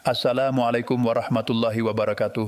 Assalamualaikum warahmatullahi wabarakatuh.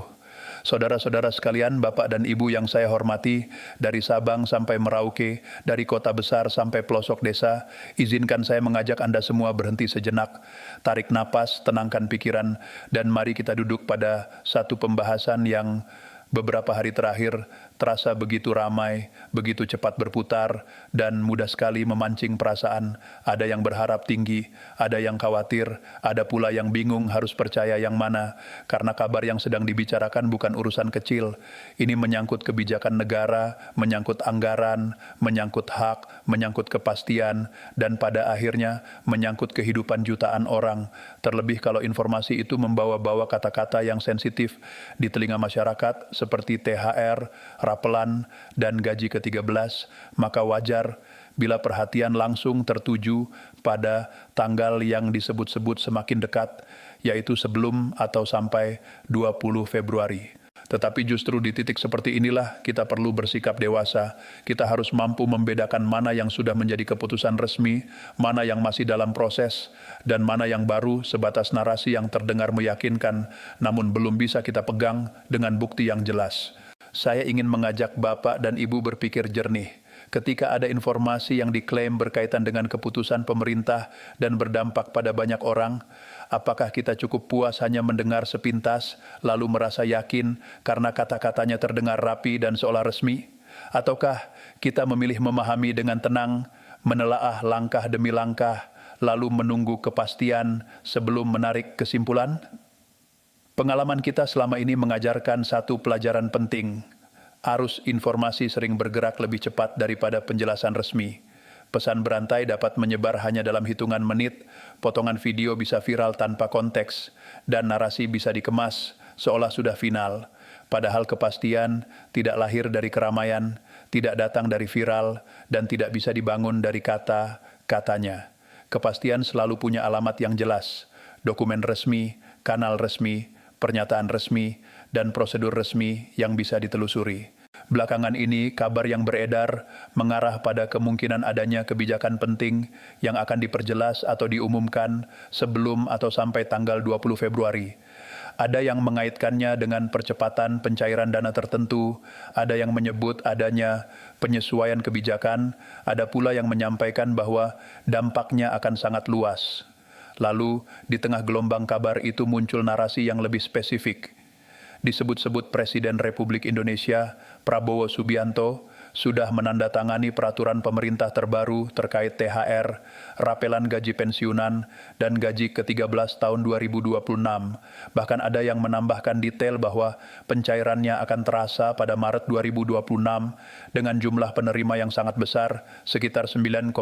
Saudara-saudara sekalian, Bapak dan Ibu yang saya hormati, dari Sabang sampai Merauke, dari kota besar sampai pelosok desa, izinkan saya mengajak Anda semua berhenti sejenak, tarik napas, tenangkan pikiran, dan mari kita duduk pada satu pembahasan yang beberapa hari terakhir terasa begitu ramai, begitu cepat berputar, dan mudah sekali memancing perasaan. Ada yang berharap tinggi, ada yang khawatir, ada pula yang bingung harus percaya yang mana, karena kabar yang sedang dibicarakan bukan urusan kecil. Ini menyangkut kebijakan negara, menyangkut anggaran, menyangkut hak, menyangkut kepastian, dan pada akhirnya menyangkut kehidupan jutaan orang. Terlebih kalau informasi itu membawa-bawa kata-kata yang sensitif di telinga masyarakat, seperti THR, rapelan, dan gaji ke-13, maka wajar bila perhatian langsung tertuju pada tanggal yang disebut-sebut semakin dekat, yaitu sebelum atau sampai 20 Februari. Tetapi justru di titik seperti inilah kita perlu bersikap dewasa. Kita harus mampu membedakan mana yang sudah menjadi keputusan resmi, mana yang masih dalam proses, dan mana yang baru sebatas narasi yang terdengar meyakinkan, namun belum bisa kita pegang dengan bukti yang jelas. Saya ingin mengajak Bapak dan Ibu berpikir jernih. Ketika ada informasi yang diklaim berkaitan dengan keputusan pemerintah dan berdampak pada banyak orang, apakah kita cukup puas hanya mendengar sepintas, lalu merasa yakin karena kata-katanya terdengar rapi dan seolah resmi? Ataukah kita memilih memahami dengan tenang, menelaah langkah demi langkah, lalu menunggu kepastian sebelum menarik kesimpulan? Pengalaman kita selama ini mengajarkan satu pelajaran penting. Arus informasi sering bergerak lebih cepat daripada penjelasan resmi. Pesan berantai dapat menyebar hanya dalam hitungan menit, potongan video bisa viral tanpa konteks, dan narasi bisa dikemas seolah sudah final. Padahal kepastian tidak lahir dari keramaian, tidak datang dari viral, dan tidak bisa dibangun dari kata-katanya. Kepastian selalu punya alamat yang jelas, dokumen resmi, kanal resmi, pernyataan resmi, dan prosedur resmi yang bisa ditelusuri. Belakangan ini, kabar yang beredar mengarah pada kemungkinan adanya kebijakan penting yang akan diperjelas atau diumumkan sebelum atau sampai tanggal 20 Februari. Ada yang mengaitkannya dengan percepatan pencairan dana tertentu, ada yang menyebut adanya penyesuaian kebijakan, ada pula yang menyampaikan bahwa dampaknya akan sangat luas. Lalu, di tengah gelombang kabar itu muncul narasi yang lebih spesifik. Disebut-sebut Presiden Republik Indonesia, Prabowo Subianto, sudah menandatangani peraturan pemerintah terbaru terkait THR, rapelan gaji pensiunan, dan gaji ke-13 tahun 2026. Bahkan ada yang menambahkan detail bahwa pencairannya akan terasa pada Maret 2026 dengan jumlah penerima yang sangat besar, sekitar 9,4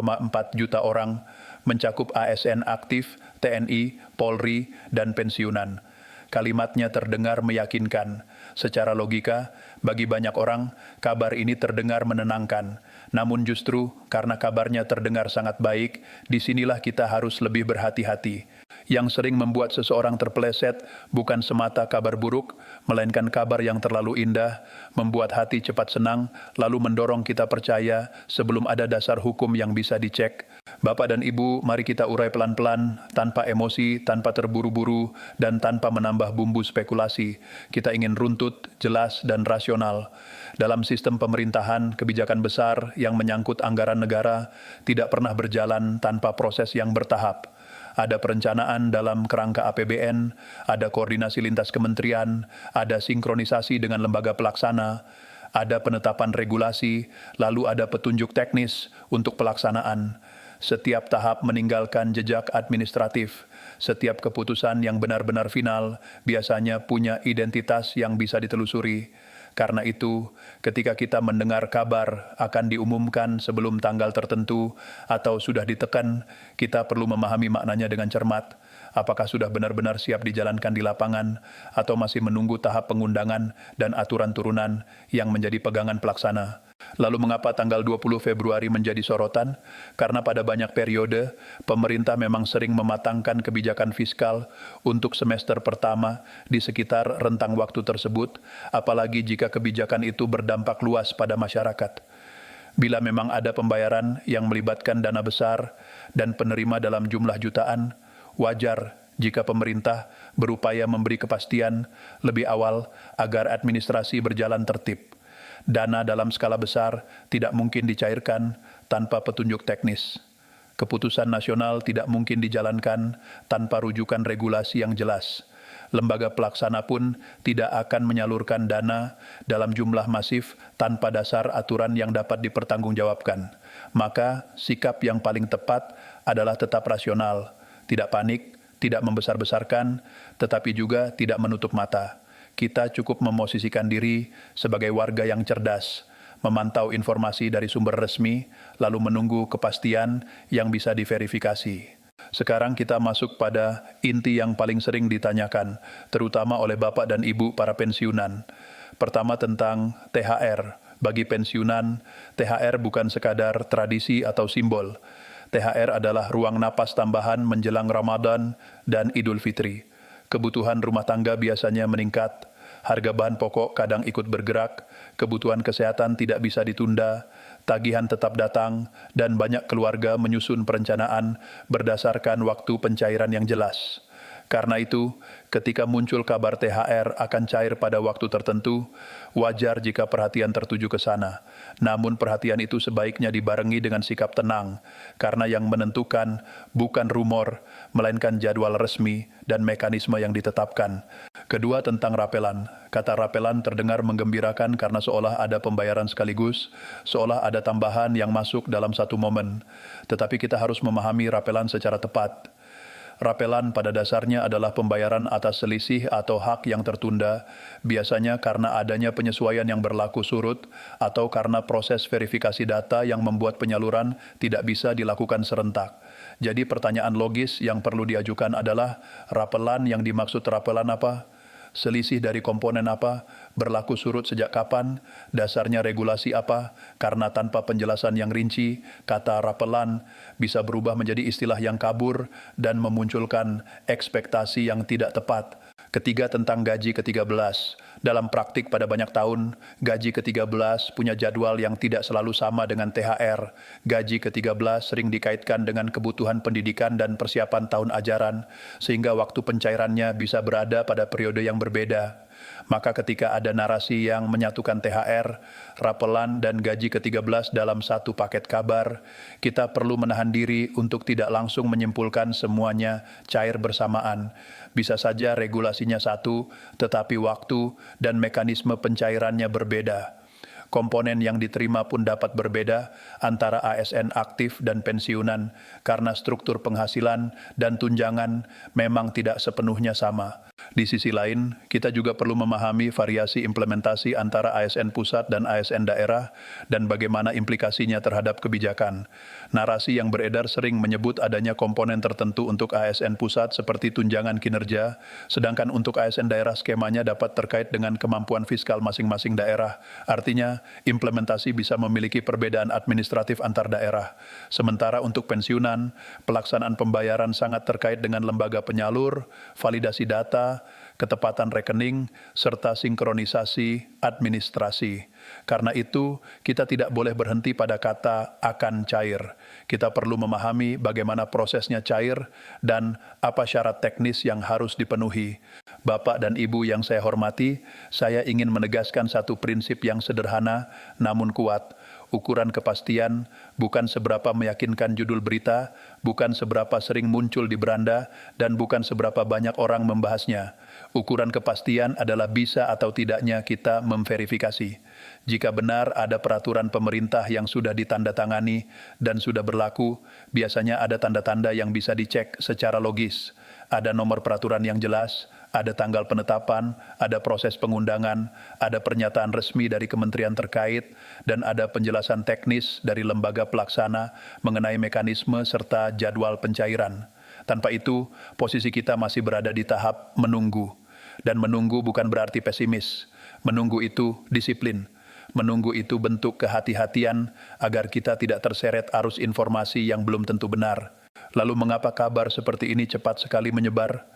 juta orang, mencakup ASN aktif, TNI, Polri, dan pensiunan. Kalimatnya terdengar meyakinkan. Secara logika, bagi banyak orang, kabar ini terdengar menenangkan. Namun justru karena kabarnya terdengar sangat baik, disinilah kita harus lebih berhati-hati. Yang sering membuat seseorang terpeleset bukan semata kabar buruk, melainkan kabar yang terlalu indah, membuat hati cepat senang, lalu mendorong kita percaya sebelum ada dasar hukum yang bisa dicek. Bapak dan Ibu, mari kita urai pelan-pelan, tanpa emosi, tanpa terburu-buru, dan tanpa menambah bumbu spekulasi. Kita ingin runtut, jelas, dan rasional. Dalam sistem pemerintahan, kebijakan besar yang menyangkut anggaran negara tidak pernah berjalan tanpa proses yang bertahap. Ada perencanaan dalam kerangka APBN, ada koordinasi lintas kementerian, ada sinkronisasi dengan lembaga pelaksana, ada penetapan regulasi, lalu ada petunjuk teknis untuk pelaksanaan. Setiap tahap meninggalkan jejak administratif. Setiap keputusan yang benar-benar final biasanya punya identitas yang bisa ditelusuri. Karena itu, ketika kita mendengar kabar akan diumumkan sebelum tanggal tertentu atau sudah ditekan, kita perlu memahami maknanya dengan cermat. Apakah sudah benar-benar siap dijalankan di lapangan atau masih menunggu tahap pengundangan dan aturan turunan yang menjadi pegangan pelaksana? Lalu mengapa tanggal 20 Februari menjadi sorotan? Karena pada banyak periode, pemerintah memang sering mematangkan kebijakan fiskal untuk semester pertama di sekitar rentang waktu tersebut, apalagi jika kebijakan itu berdampak luas pada masyarakat. Bila memang ada pembayaran yang melibatkan dana besar dan penerima dalam jumlah jutaan, wajar jika pemerintah berupaya memberi kepastian lebih awal agar administrasi berjalan tertib. Dana dalam skala besar tidak mungkin dicairkan tanpa petunjuk teknis. Keputusan nasional tidak mungkin dijalankan tanpa rujukan regulasi yang jelas. Lembaga pelaksana pun tidak akan menyalurkan dana dalam jumlah masif tanpa dasar aturan yang dapat dipertanggungjawabkan. Maka, sikap yang paling tepat adalah tetap rasional, tidak panik, tidak membesar-besarkan, tetapi juga tidak menutup mata. Kita cukup memosisikan diri sebagai warga yang cerdas, memantau informasi dari sumber resmi, lalu menunggu kepastian yang bisa diverifikasi. Sekarang kita masuk pada inti yang paling sering ditanyakan, terutama oleh Bapak dan Ibu para pensiunan. Pertama tentang THR. Bagi pensiunan, THR bukan sekadar tradisi atau simbol. THR adalah ruang napas tambahan menjelang Ramadan dan Idul Fitri. Kebutuhan rumah tangga biasanya meningkat, harga bahan pokok kadang ikut bergerak, kebutuhan kesehatan tidak bisa ditunda, tagihan tetap datang, dan banyak keluarga menyusun perencanaan berdasarkan waktu pencairan yang jelas. Karena itu, ketika muncul kabar THR akan cair pada waktu tertentu, wajar jika perhatian tertuju ke sana. Namun perhatian itu sebaiknya dibarengi dengan sikap tenang, karena yang menentukan bukan rumor, melainkan jadwal resmi dan mekanisme yang ditetapkan. Kedua, tentang rapelan. Kata rapelan terdengar menggembirakan karena seolah ada pembayaran sekaligus, seolah ada tambahan yang masuk dalam satu momen. Tetapi kita harus memahami rapelan secara tepat. Rapelan pada dasarnya adalah pembayaran atas selisih atau hak yang tertunda, biasanya karena adanya penyesuaian yang berlaku surut atau karena proses verifikasi data yang membuat penyaluran tidak bisa dilakukan serentak. Jadi pertanyaan logis yang perlu diajukan adalah, rapelan yang dimaksud rapelan apa? Selisih dari komponen apa, berlaku surut sejak kapan, dasarnya regulasi apa, karena tanpa penjelasan yang rinci, kata rapelan bisa berubah menjadi istilah yang kabur dan memunculkan ekspektasi yang tidak tepat. Ketiga, tentang gaji ke-13. Dalam praktik pada banyak tahun, gaji ke-13 punya jadwal yang tidak selalu sama dengan THR. Gaji ke-13 sering dikaitkan dengan kebutuhan pendidikan dan persiapan tahun ajaran, sehingga waktu pencairannya bisa berada pada periode yang berbeda. Maka ketika ada narasi yang menyatukan THR, rapelan, dan gaji ke-13 dalam satu paket kabar, kita perlu menahan diri untuk tidak langsung menyimpulkan semuanya cair bersamaan. Bisa saja regulasinya satu, tetapi waktu dan mekanisme pencairannya berbeda. Komponen yang diterima pun dapat berbeda antara ASN aktif dan pensiunan, karena struktur penghasilan dan tunjangan memang tidak sepenuhnya sama. Di sisi lain, kita juga perlu memahami variasi implementasi antara ASN pusat dan ASN daerah dan bagaimana implikasinya terhadap kebijakan. Narasi yang beredar sering menyebut adanya komponen tertentu untuk ASN pusat seperti tunjangan kinerja, sedangkan untuk ASN daerah skemanya dapat terkait dengan kemampuan fiskal masing-masing daerah. Artinya, implementasi bisa memiliki perbedaan administratif antar daerah. Sementara untuk pensiunan, pelaksanaan pembayaran sangat terkait dengan lembaga penyalur, validasi data, ketepatan rekening, serta sinkronisasi administrasi. Karena itu, kita tidak boleh berhenti pada kata akan cair. Kita perlu memahami bagaimana prosesnya cair dan apa syarat teknis yang harus dipenuhi. Bapak dan Ibu yang saya hormati, saya ingin menegaskan satu prinsip yang sederhana namun kuat. Ukuran kepastian bukan seberapa meyakinkan judul berita, bukan seberapa sering muncul di beranda, dan bukan seberapa banyak orang membahasnya. Ukuran kepastian adalah bisa atau tidaknya kita memverifikasi. Jika benar ada peraturan pemerintah yang sudah ditandatangani dan sudah berlaku, biasanya ada tanda-tanda yang bisa dicek secara logis. Ada nomor peraturan yang jelas, ada tanggal penetapan, ada proses pengundangan, ada pernyataan resmi dari kementerian terkait, dan ada penjelasan teknis dari lembaga pelaksana mengenai mekanisme serta jadwal pencairan. Tanpa itu, posisi kita masih berada di tahap menunggu. Dan menunggu bukan berarti pesimis. Menunggu itu disiplin. Menunggu itu bentuk kehati-hatian agar kita tidak terseret arus informasi yang belum tentu benar. Lalu mengapa kabar seperti ini cepat sekali menyebar?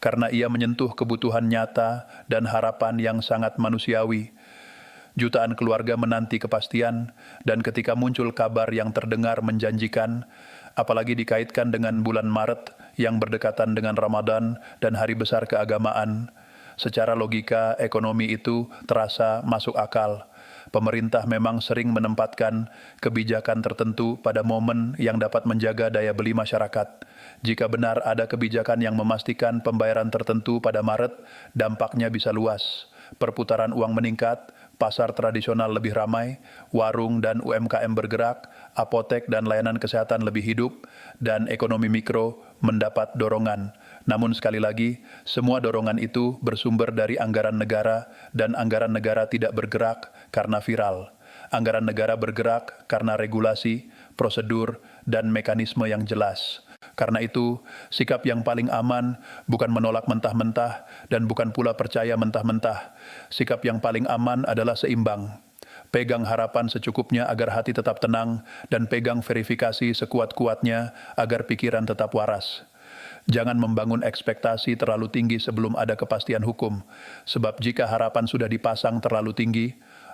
Karena ia menyentuh kebutuhan nyata dan harapan yang sangat manusiawi. Jutaan keluarga menanti kepastian, dan ketika muncul kabar yang terdengar menjanjikan, apalagi dikaitkan dengan bulan Maret yang berdekatan dengan Ramadan dan hari besar keagamaan. Secara logika, ekonomi itu terasa masuk akal. Pemerintah memang sering menempatkan kebijakan tertentu pada momen yang dapat menjaga daya beli masyarakat. Jika benar ada kebijakan yang memastikan pembayaran tertentu pada Maret, dampaknya bisa luas. Perputaran uang meningkat, pasar tradisional lebih ramai, warung dan UMKM bergerak, apotek dan layanan kesehatan lebih hidup, dan ekonomi mikro mendapat dorongan. Namun sekali lagi, semua dorongan itu bersumber dari anggaran negara, dan anggaran negara tidak bergerak karena viral. Anggaran negara bergerak karena regulasi, prosedur, dan mekanisme yang jelas. Karena itu, sikap yang paling aman bukan menolak mentah-mentah dan bukan pula percaya mentah-mentah. Sikap yang paling aman adalah seimbang. Pegang harapan secukupnya agar hati tetap tenang dan pegang verifikasi sekuat-kuatnya agar pikiran tetap waras. Jangan membangun ekspektasi terlalu tinggi sebelum ada kepastian hukum, sebab jika harapan sudah dipasang terlalu tinggi,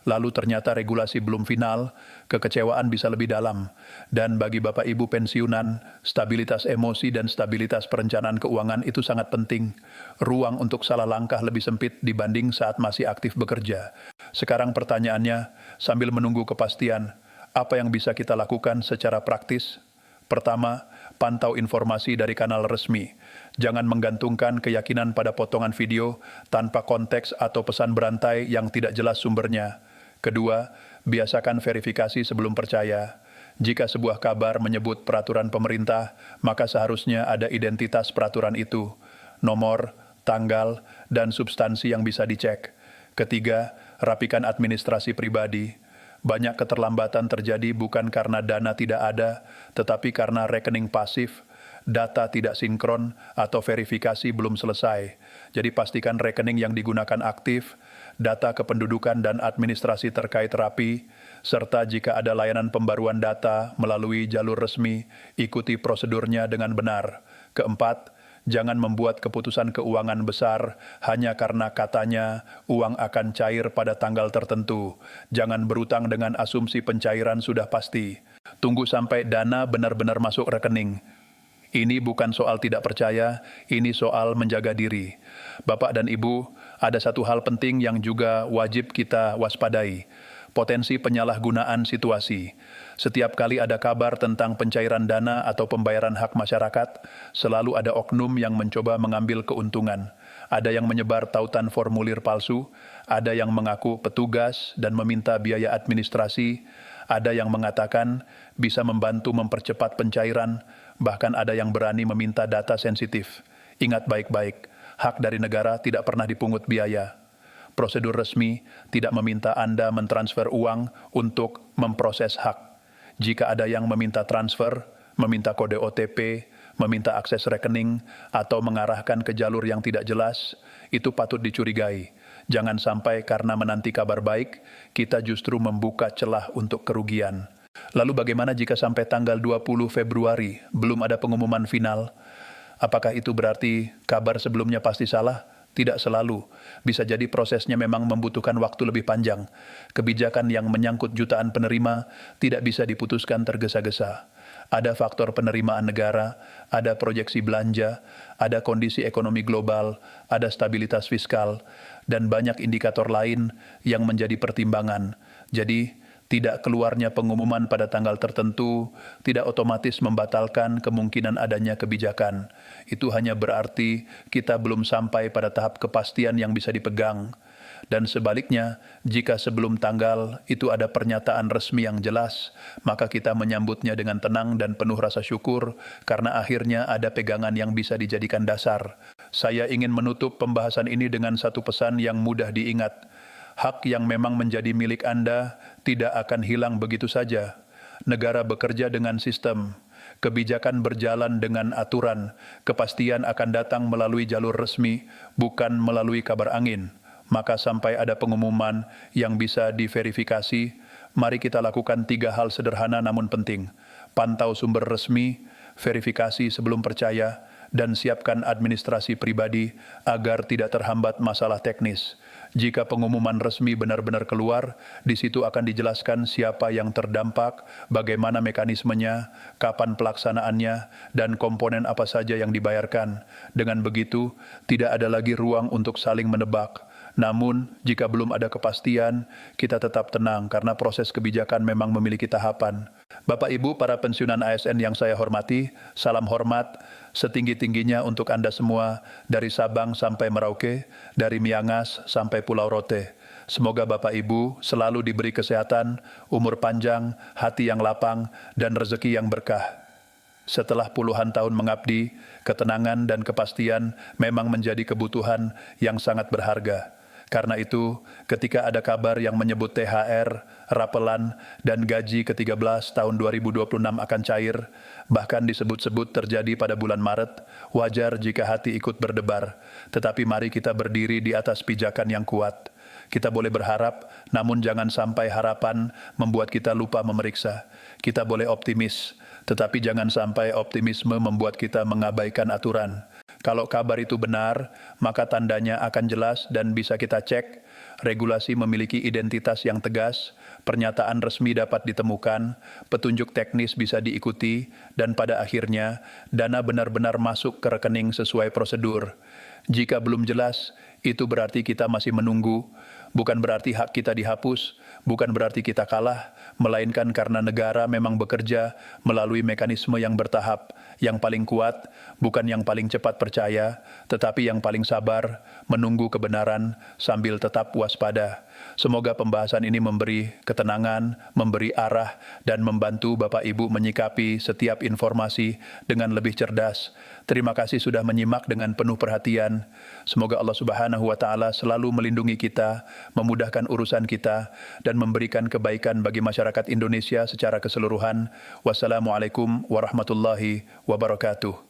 lalu ternyata regulasi belum final, kekecewaan bisa lebih dalam. Dan bagi Bapak Ibu pensiunan, stabilitas emosi dan stabilitas perencanaan keuangan itu sangat penting. Ruang untuk salah langkah lebih sempit dibanding saat masih aktif bekerja. Sekarang pertanyaannya, sambil menunggu kepastian, apa yang bisa kita lakukan secara praktis? Pertama, pantau informasi dari kanal resmi. Jangan menggantungkan keyakinan pada potongan video tanpa konteks atau pesan berantai yang tidak jelas sumbernya. Kedua, biasakan verifikasi sebelum percaya. Jika sebuah kabar menyebut peraturan pemerintah, maka seharusnya ada identitas peraturan itu, nomor, tanggal, dan substansi yang bisa dicek. Ketiga, rapikan administrasi pribadi. Banyak keterlambatan terjadi bukan karena dana tidak ada, tetapi karena rekening pasif, data tidak sinkron, atau verifikasi belum selesai. Jadi pastikan rekening yang digunakan aktif, data kependudukan dan administrasi terkait rapi, serta jika ada layanan pembaruan data melalui jalur resmi, ikuti prosedurnya dengan benar. Keempat, jangan membuat keputusan keuangan besar hanya karena katanya uang akan cair pada tanggal tertentu. Jangan berutang dengan asumsi pencairan sudah pasti. Tunggu sampai dana benar-benar masuk rekening. Ini bukan soal tidak percaya, ini soal menjaga diri. Bapak dan Ibu, ada satu hal penting yang juga wajib kita waspadai. Potensi penyalahgunaan situasi. Setiap kali ada kabar tentang pencairan dana atau pembayaran hak masyarakat, selalu ada oknum yang mencoba mengambil keuntungan. Ada yang menyebar tautan formulir palsu, ada yang mengaku petugas dan meminta biaya administrasi, ada yang mengatakan bisa membantu mempercepat pencairan, bahkan ada yang berani meminta data sensitif. Ingat baik-baik, hak dari negara tidak pernah dipungut biaya. Prosedur resmi tidak meminta Anda mentransfer uang untuk memproses hak. Jika ada yang meminta transfer, meminta kode OTP, meminta akses rekening, atau mengarahkan ke jalur yang tidak jelas, itu patut dicurigai. Jangan sampai karena menanti kabar baik, kita justru membuka celah untuk kerugian. Lalu bagaimana jika sampai tanggal 20 Februari belum ada pengumuman final? Apakah itu berarti kabar sebelumnya pasti salah? Tidak selalu. Bisa jadi prosesnya memang membutuhkan waktu lebih panjang. Kebijakan yang menyangkut jutaan penerima tidak bisa diputuskan tergesa-gesa. Ada faktor penerimaan negara, ada proyeksi belanja, ada kondisi ekonomi global, ada stabilitas fiskal, dan banyak indikator lain yang menjadi pertimbangan. Jadi, tidak keluarnya pengumuman pada tanggal tertentu tidak otomatis membatalkan kemungkinan adanya kebijakan. Itu hanya berarti kita belum sampai pada tahap kepastian yang bisa dipegang. Dan sebaliknya, jika sebelum tanggal itu ada pernyataan resmi yang jelas, maka kita menyambutnya dengan tenang dan penuh rasa syukur karena akhirnya ada pegangan yang bisa dijadikan dasar. Saya ingin menutup pembahasan ini dengan satu pesan yang mudah diingat. Hak yang memang menjadi milik Anda tidak akan hilang begitu saja. Negara bekerja dengan sistem, kebijakan berjalan dengan aturan, kepastian akan datang melalui jalur resmi, bukan melalui kabar angin. Maka sampai ada pengumuman yang bisa diverifikasi, mari kita lakukan 3 hal sederhana namun penting. Pantau sumber resmi, verifikasi sebelum percaya, dan siapkan administrasi pribadi agar tidak terhambat masalah teknis. Jika pengumuman resmi benar-benar keluar, di situ akan dijelaskan siapa yang terdampak, bagaimana mekanismenya, kapan pelaksanaannya, dan komponen apa saja yang dibayarkan. Dengan begitu, tidak ada lagi ruang untuk saling menebak. Namun, jika belum ada kepastian, kita tetap tenang karena proses kebijakan memang memiliki tahapan. Bapak Ibu para pensiunan ASN yang saya hormati, salam hormat setinggi-tingginya untuk Anda semua dari Sabang sampai Merauke, dari Miangas sampai Pulau Rote. Semoga Bapak Ibu selalu diberi kesehatan, umur panjang, hati yang lapang, dan rezeki yang berkah. Setelah puluhan tahun mengabdi, ketenangan dan kepastian memang menjadi kebutuhan yang sangat berharga. Karena itu, ketika ada kabar yang menyebut THR, rapelan, dan gaji ke-13 tahun 2026 akan cair, bahkan disebut-sebut terjadi pada bulan Maret, wajar jika hati ikut berdebar. Tetapi mari kita berdiri di atas pijakan yang kuat. Kita boleh berharap, namun jangan sampai harapan membuat kita lupa memeriksa. Kita boleh optimis, tetapi jangan sampai optimisme membuat kita mengabaikan aturan. Kalau kabar itu benar, maka tandanya akan jelas dan bisa kita cek. Regulasi memiliki identitas yang tegas, pernyataan resmi dapat ditemukan, petunjuk teknis bisa diikuti, dan pada akhirnya dana benar-benar masuk ke rekening sesuai prosedur. Jika belum jelas, itu berarti kita masih menunggu. Bukan berarti hak kita dihapus, bukan berarti kita kalah, melainkan karena negara memang bekerja melalui mekanisme yang bertahap. Yang paling kuat, bukan yang paling cepat percaya, tetapi yang paling sabar, menunggu kebenaran sambil tetap waspada. Semoga pembahasan ini memberi ketenangan, memberi arah, dan membantu Bapak Ibu menyikapi setiap informasi dengan lebih cerdas. Terima kasih sudah menyimak dengan penuh perhatian. Semoga Allah Subhanahu wa Ta'ala selalu melindungi kita, memudahkan urusan kita, dan memberikan kebaikan bagi masyarakat Indonesia secara keseluruhan. Wassalamualaikum warahmatullahi wabarakatuh.